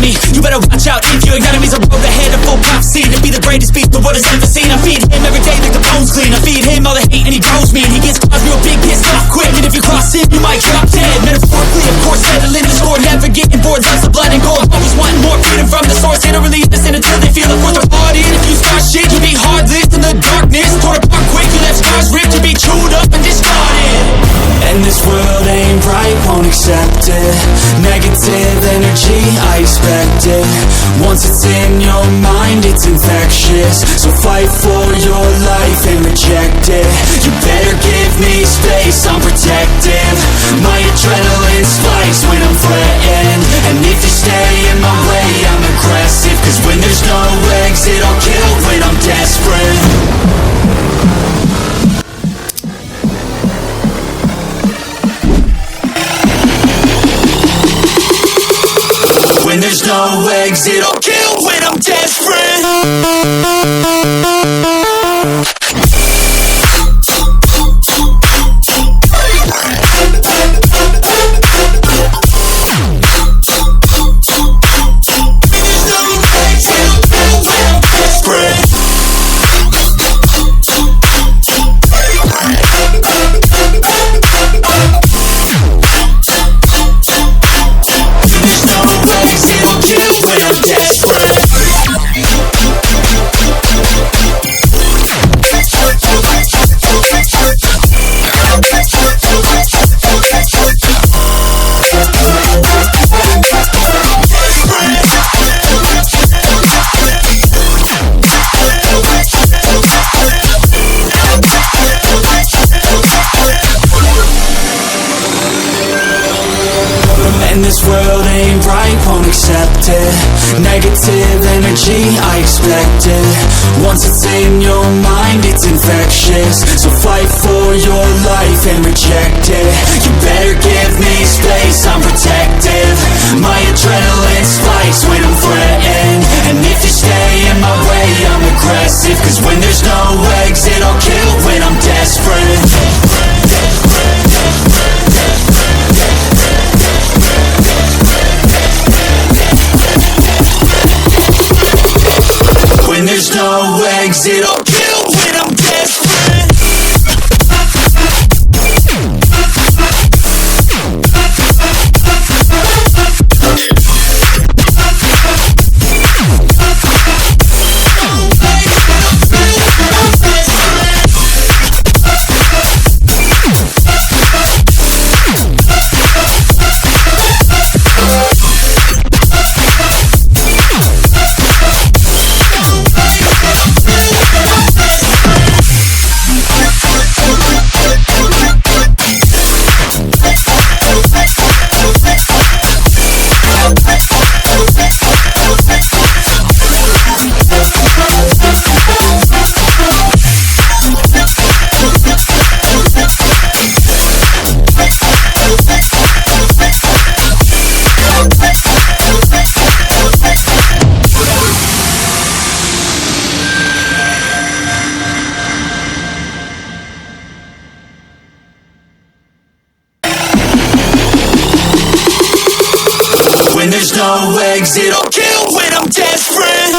enemy. You better watch out if your enemy's a road ahead of full prophecy to be the greatest beast the world has ever seen. I feed him every day like the bones clean. I feed him all the hate and he grows me, and he gets cause real big, pissed off quick. And if you cross him, you might drop dead. Metaphorically, of course, settling the score, never getting bored. Loves the blood and gore, always wanting more freedom from the source. They don't really listen until they feel it for their heart in. If you start shit, you be heartless in the darkness. Torn apart quick, you left scars ripped, you be chewed up and discarded. And this world ain't right, won't accept it. Negative energy, I expect it. Once it's in your mind, it's infectious. So fight for your life and reject it. You better give me space, I'm protective. My adrenaline spikes when I'm threatened. And if you stay in my way, I'm aggressive. Cause when there's no exit, I'll kill when I'm desperate. When there's no exit, I'll kill when I'm desperate. And this world ain't right, won't accept it. Negative energy, I expect it. Once it's in your mind, it's infectious. So fight for your life and reject it. You better give me space, I'm protective. My adrenaline spikes when I'm threatened. And if you stay in my way, I'm aggressive. Cause when there's no exit, I'll kill when I'm desperate. When there's no exit, I'll kill when I'm desperate. When there's no exit, I'll kill when I'm desperate.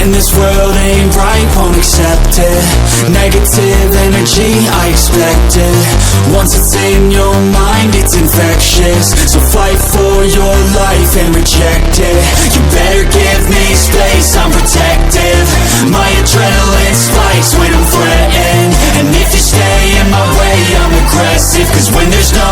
And this world ain't right, won't accept it. Negative energy, I expect it. Once it's in your mind, it's infectious. So fight for your life and reject it. You better give me space, I'm protective. My adrenaline spikes when I'm threatened. Cause when there's no